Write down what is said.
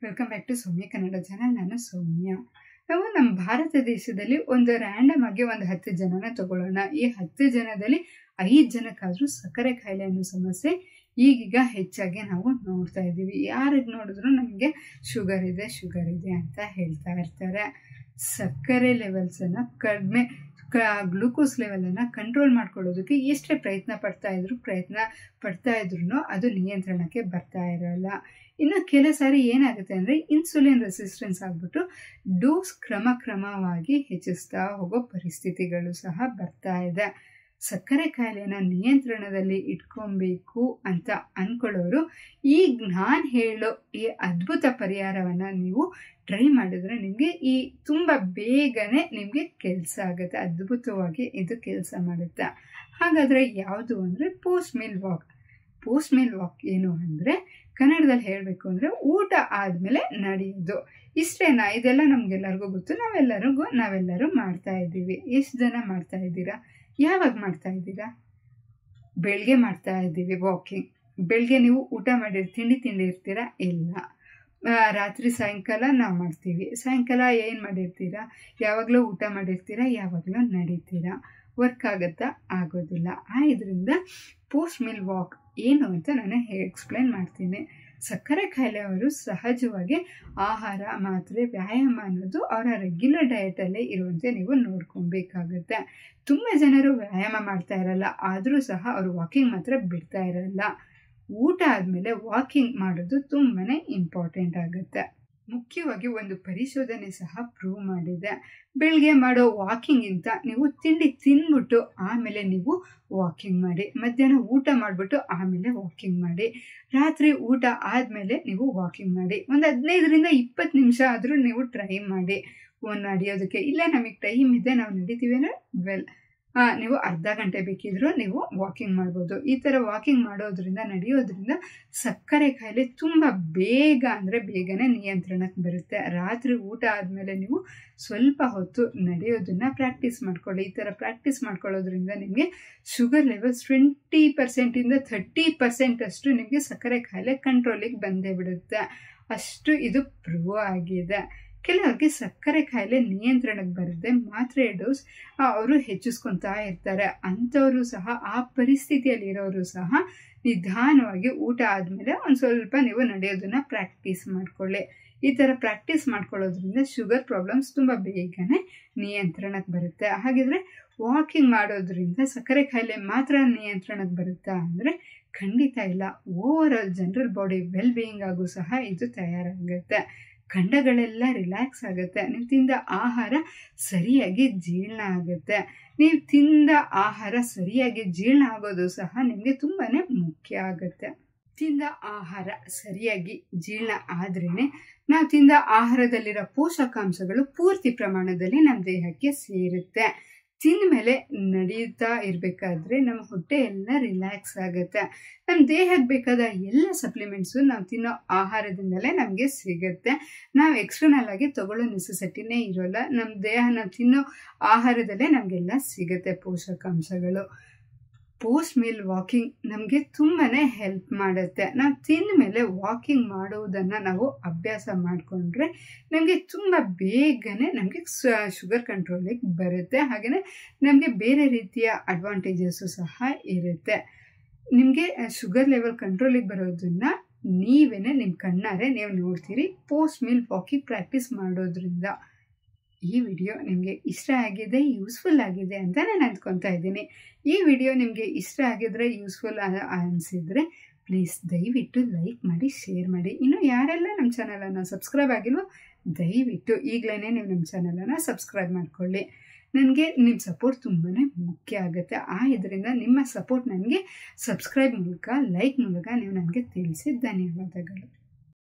Welcome back to Soumya Kannada channel. ನಾನು ಸೌಮ್ಯ. ನಾವು ನಮ್ಮ ಭಾರತ ದೇಶದಲ್ಲಿ ಒಂದು ರ್ಯಾಂಡಮ್ ಆಗಿ ಒಂದು 10 ಜನನ ತಗೊಳ್ಳೋಣ. ಈ 10 ಜನದಲ್ಲಿ 5 ಜನಕ್ಕಾದ್ರೂ ಸಕ್ಕರೆ ಕಾಯಿಲೆ ಅನ್ನೋ ಸಮಸ್ಯೆ ಈಗೀಗ ಹೆಚ್ಚಾಗಿ ನಾವು ನೋಡ್ತಾ ಇದ್ದೀವಿ. ಯಾರಿಗೆ ನೋಡಿದ್ರು ನಮಗೆ ಶುಗರ್ ಇದೆ ಅಂತ ಹೇಳ್ತಾ ಇರ್ತಾರೆ. ಸಕ್ಕರೆ ಲೆವೆಲ್ಸನ್ನು ಕಡಿಮೆ, ಗ್ಲೂಕೋಸ್ ಲೆವೆಲನ್ನು ಕಂಟ್ರೋಲ್ ಮಾಡ್ಕೊಳ್ಳೋದಕ್ಕೆ ಎಷ್ಟೇ ಪ್ರಯತ್ನ ಪಡ್ತಾ ಇದ್ರು ಅದು ನಿಯಂತ್ರಣಕ್ಕೆ ಬರ್ತಾ ಇರಲ್ಲ. ಇನ್ನು ಕೆಲ ಸಾರಿ ಏನಾಗುತ್ತೆ ಅಂದರೆ ಇನ್ಸುಲಿನ್ ರೆಸಿಸ್ಟೆನ್ಸ್ ಆಗಿಬಿಟ್ಟು ಡೋಸ್ ಕ್ರಮವಾಗಿ ಹೆಚ್ಚಿಸ್ತಾ ಹೋಗೋ ಪರಿಸ್ಥಿತಿಗಳು ಸಹ ಬರ್ತಾ ಇದೆ. ಸಕ್ಕರೆ ಕಾಯಿಲೆನ ನಿಯಂತ್ರಣದಲ್ಲಿ ಇಟ್ಕೊಬೇಕು ಅಂತ ಅಂದ್ಕೊಳ್ಳೋರು ಈಗ ನಾನು ಹೇಳೋ ಈ ಅದ್ಭುತ ಪರಿಹಾರವನ್ನು ನೀವು ಟ್ರೈ ಮಾಡಿದ್ರೆ ನಿಮಗೆ ಈ ತುಂಬ ಬೇಗನೆ ನಿಮಗೆ ಕೆಲಸ ಆಗುತ್ತೆ. ಅದ್ಭುತವಾಗಿ ಇದು ಕೆಲಸ ಮಾಡುತ್ತೆ. ಹಾಗಾದರೆ ಯಾವುದು ಅಂದರೆ ಪೋಸ್ಟ್ ಮೀಲ್ ವಾಕ್ ಏನು ಅಂದರೆ ಕನ್ನಡದಲ್ಲಿ ಹೇಳಬೇಕು ಅಂದರೆ ಊಟ ಆದಮೇಲೆ ನಡೆಯೋದು. ಇಷ್ಟೇನಾ? ಇದೆಲ್ಲ ನಮಗೆಲ್ಲರಿಗೂ ಗೊತ್ತು, ನಾವೆಲ್ಲರೂ ಮಾಡ್ತಾ ಇದ್ದೀವಿ. ಎಷ್ಟು ಜನ ಮಾಡ್ತಾ ಇದ್ದೀರಾ? ಯಾವಾಗ ಮಾಡ್ತಾ ಇದ್ದೀರಾ? ಬೆಳಗ್ಗೆ ಮಾಡ್ತಾ ಇದ್ದೀವಿ ವಾಕಿಂಗ್. ಬೆಳಗ್ಗೆ ನೀವು ಊಟ ತಿಂಡಿರ್ತೀರಾ? ಇಲ್ಲ. ರಾತ್ರಿ ಸಾಯಂಕಾಲ ನಾವು ಮಾಡ್ತೀವಿ. ಸಾಯಂಕಾಲ ಏನು ಮಾಡಿರ್ತೀರಾ? ಯಾವಾಗಲೂ ಊಟ ಮಾಡಿರ್ತೀರಾ, ಯಾವಾಗಲೂ ನಡೀತೀರಾ. ವರ್ಕ್ ಆಗುತ್ತಾ? ಆಗೋದಿಲ್ಲ. ಇದರಿಂದ ಪೋಸ್ಟ್ ಮೀಲ್ ವಾಕ್ ಏನು ಅಂತ ನಾನು ಎಕ್ಸ್ಪ್ಲೇನ್ ಮಾಡ್ತೀನಿ. ಸಕ್ಕರೆ ಕಾಯಿಲೆಯವರು ಸಹಜವಾಗಿ ಆಹಾರ, ಮಾತ್ರೆ, ವ್ಯಾಯಾಮ ಅನ್ನೋದು ಅವರ ರೆಗ್ಯುಲರ್ ಡಯಟಲ್ಲೇ ಇರುವಂತೆ ನೀವು ನೋಡ್ಕೊಬೇಕಾಗುತ್ತೆ. ತುಂಬ ಜನರು ವ್ಯಾಯಾಮ ಮಾಡ್ತಾ ಇರಲ್ಲ, ಆದರೂ ಸಹ ಅವರು ವಾಕಿಂಗ್ ಮಾತ್ರ ಬಿಡ್ತಾ ಇರಲ್ಲ. ಊಟ ಆದಮೇಲೆ ವಾಕಿಂಗ್ ಮಾಡೋದು ತುಂಬಾ ಇಂಪಾರ್ಟೆಂಟ್ ಆಗುತ್ತೆ. ಮುಖ್ಯವಾಗಿ ಒಂದು ಪರಿಶೋಧನೆ ಸಹ ಪ್ರೂವ್ ಮಾಡಿದೆ, ಬೆಳಗ್ಗೆ ಮಾಡೋ ವಾಕಿಂಗಿಂತ ನೀವು ತಿಂಡಿ ತಿಂದ್ಬಿಟ್ಟು ಆಮೇಲೆ ನೀವು ವಾಕಿಂಗ್ ಮಾಡಿ, ಮಧ್ಯಾಹ್ನ ಊಟ ಮಾಡಿಬಿಟ್ಟು ಆಮೇಲೆ ವಾಕಿಂಗ್ ಮಾಡಿ, ರಾತ್ರಿ ಊಟ ಆದಮೇಲೆ ನೀವು ವಾಕಿಂಗ್ ಮಾಡಿ. ಒಂದು 15ರಿಂದ 20 ನಿಮಿಷ ಆದರೂ ನೀವು ಟ್ರೈ ಮಾಡಿ ನಡೆಯೋದಕ್ಕೆ. ಇಲ್ಲ ನಮಗೆ ಟೈಮ್ ಇದೆ, ನಾವು ನಡೀತೀವಿ ಅಂದರೆ ನೀವು ಅರ್ಧ ಗಂಟೆ ಬೇಕಿದ್ರೂ ನೀವು ವಾಕಿಂಗ್ ಮಾಡ್ಬೋದು. ಈ ಥರ ವಾಕಿಂಗ್ ನಡೆಯೋದ್ರಿಂದ ಸಕ್ಕರೆ ಕಾಯಿಲೆ ತುಂಬ ಬೇಗನೆ ನಿಯಂತ್ರಣಕ್ಕೆ ಬರುತ್ತೆ. ರಾತ್ರಿ ಊಟ ಆದಮೇಲೆ ನೀವು ಸ್ವಲ್ಪ ಹೊತ್ತು ನಡೆಯೋದನ್ನು ಪ್ರಾಕ್ಟೀಸ್ ಮಾಡ್ಕೊಳ್ಳಿ. ಈ ಥರ ಪ್ರಾಕ್ಟೀಸ್ ಮಾಡ್ಕೊಳ್ಳೋದ್ರಿಂದ ನಿಮಗೆ ಶುಗರ್ ಲೆವೆಲ್ಸ್ 20%ಇಂದ 30% ಅಷ್ಟು ನಿಮಗೆ ಸಕ್ಕರೆ ಕಾಯಿಲೆ ಕಂಟ್ರೋಲಿಗೆ ಬಂದೇ ಬಿಡುತ್ತೆ. ಅಷ್ಟು ಇದು ಪ್ರೂವ್ ಆಗಿದೆ. ಕೆಲವರಿಗೆ ಸಕ್ಕರೆ ಕಾಯಿಲೆ ನಿಯಂತ್ರಣಕ್ಕೆ ಬರುತ್ತೆ, ಮಾತ್ರೆ ಡೋಸ್ ಅವರು ಹೆಚ್ಚಿಸ್ಕೊತಾ ಇರ್ತಾರೆ. ಅಂಥವರು ಸಹ, ಆ ಪರಿಸ್ಥಿತಿಯಲ್ಲಿರೋರು ಸಹ ನಿಧಾನವಾಗಿ ಊಟ ಆದಮೇಲೆ ಒಂದು ಸ್ವಲ್ಪ ನೀವು ನಡೆಯೋದನ್ನು ಪ್ರಾಕ್ಟೀಸ್ ಮಾಡ್ಕೊಳ್ಳಿ. ಈ ಥರ ಪ್ರಾಕ್ಟೀಸ್ ಮಾಡ್ಕೊಳ್ಳೋದ್ರಿಂದ ಶುಗರ್ ಪ್ರಾಬ್ಲಮ್ಸ್ ತುಂಬ ಬೇಗನೆ ನಿಯಂತ್ರಣಕ್ಕೆ ಬರುತ್ತೆ. ಹಾಗಿದ್ರೆ ವಾಕಿಂಗ್ ಮಾಡೋದ್ರಿಂದ ಸಕ್ಕರೆ ಕಾಯಿಲೆ ಮಾತ್ರ ನಿಯಂತ್ರಣಕ್ಕೆ ಬರುತ್ತಾ ಅಂದರೆ ಖಂಡಿತ ಇಲ್ಲ. Overall general body well being ಆಗೂ ಸಹ ಇದು ತಯಾರಾಗುತ್ತೆ. ಖಂಡಗಳೆಲ್ಲ ರಿಲ್ಯಾಕ್ಸ್ ಆಗುತ್ತೆ. ನೀವು ತಿಂದ ಆಹಾರ ಸರಿಯಾಗಿ ಜೀರ್ಣ ಆಗುತ್ತೆ. ನೀವು ತಿಂದ ಆಹಾರ ಸರಿಯಾಗಿ ಜೀರ್ಣ ಆಗೋದು ಸಹ ನಿಮಗೆ ತುಂಬಾ ಮುಖ್ಯ ಆಗುತ್ತೆ. ತಿಂದ ಆಹಾರ ಸರಿಯಾಗಿ ಜೀರ್ಣ ಆದ್ರೇ ನಾವು ತಿಂದ ಆಹಾರದಲ್ಲಿರೋ ಪೋಷಕಾಂಶಗಳು ಪೂರ್ತಿ ಪ್ರಮಾಣದಲ್ಲಿ ನಮ್ಮ ದೇಹಕ್ಕೆ ಸೇರುತ್ತೆ. ತಿಂದ ಮೇಲೆ ನಡೀತಾ ಇರಬೇಕಾದ್ರೆ ನಮ್ಮ ಹೊಟ್ಟೆ ಎಲ್ಲ ರಿಲ್ಯಾಕ್ಸ್ ಆಗುತ್ತೆ. ನಮ್ಮ ದೇಹಕ್ಕೆ ಬೇಕಾದ ಎಲ್ಲ ಸಪ್ಲಿಮೆಂಟ್ಸು ನಾವು ತಿನ್ನೋ ಆಹಾರದಿಂದಲೇ ನಮಗೆ ಸಿಗುತ್ತೆ. ನಾವು ಎಕ್ಸ್ಟರ್ನಲ್ ಆಗಿ ತಗೊಳ್ಳೋ ನೆಸೆಸಿಟಿನೇ ಇರೋಲ್ಲ. ನಮ್ಮ ದೇಹ ನಾವು ತಿನ್ನೋ ಆಹಾರದಲ್ಲೇ ನಮಗೆಲ್ಲ ಸಿಗುತ್ತೆ ಪೋಷಕಾಂಶಗಳು. ಪೋಸ್ಟ್ ಮೀಲ್ ವಾಕಿಂಗ್ ನಮಗೆ ತುಂಬಾ ಹೆಲ್ಪ್ ಮಾಡುತ್ತೆ. ನಾವು ತಿಂದ ಮೇಲೆ ವಾಕಿಂಗ್ ಮಾಡುವುದನ್ನು ನಾವು ಅಭ್ಯಾಸ ಮಾಡಿಕೊಂಡ್ರೆ ನಮಗೆ ತುಂಬ ಬೇಗನೆ ನಮಗೆ ಶುಗರ್ ಕಂಟ್ರೋಲಿಗೆ ಬರುತ್ತೆ. ಹಾಗೆಯೇ ನಮಗೆ ಬೇರೆ ರೀತಿಯ ಅಡ್ವಾಂಟೇಜಸ್ಸು ಸಹ ಇರುತ್ತೆ. ನಿಮಗೆ ಶುಗರ್ ಲೆವೆಲ್ ಕಂಟ್ರೋಲಿಗೆ ಬರೋದನ್ನು ನಿಮ್ಮ ಕಣ್ಣಾರೆ ನೀವು ನೋಡ್ತೀರಿ ಪೋಸ್ಟ್ ಮೀಲ್ ವಾಕಿಂಗ್ ಪ್ರಾಕ್ಟೀಸ್ ಮಾಡೋದ್ರಿಂದ. ಈ ವಿಡಿಯೋ ನಿಮಗೆ ಇಷ್ಟ ಆಗಿದೆ, ಯೂಸ್ಫುಲ್ ಆಗಿದೆ ಅಂತ ನಾನು ಅಂದ್ಕೊತಾ ಇದ್ದೀನಿ. ಈ ವಿಡಿಯೋ ನಿಮಗೆ ಇಷ್ಟ ಆಗಿದ್ರೆ, ಯೂಸ್ಫುಲ್ ಅನಿಸಿದರೆ ಪ್ಲೀಸ್ ದಯವಿಟ್ಟು ಲೈಕ್ ಮಾಡಿ, ಶೇರ್ ಮಾಡಿ. ಇನ್ನು ಯಾರೆಲ್ಲ ನಮ್ಮ ಚಾನಲನ್ನು ಸಬ್ಸ್ಕ್ರೈಬ್ ಆಗಿಲ್ವೋ ದಯವಿಟ್ಟು ಈಗಲೇ ನೀವು ನಮ್ಮ ಚಾನಲನ್ನು ಸಬ್ಸ್ಕ್ರೈಬ್ ಮಾಡ್ಕೊಳ್ಳಿ. ನನಗೆ ನಿಮ್ಮ ಸಪೋರ್ಟ್ ತುಂಬಾ ಮುಖ್ಯ ಆಗುತ್ತೆ. ಇದರಿಂದ ನಿಮ್ಮ ಸಪೋರ್ಟ್ ನನಗೆ ಸಬ್ಸ್ಕ್ರೈಬ್ ಮೂಲಕ, ಲೈಕ್ ಮೂಲಕ ನೀವು ನನಗೆ ತಿಳಿಸಿ ಧನ್ಯವಾದಗಳು.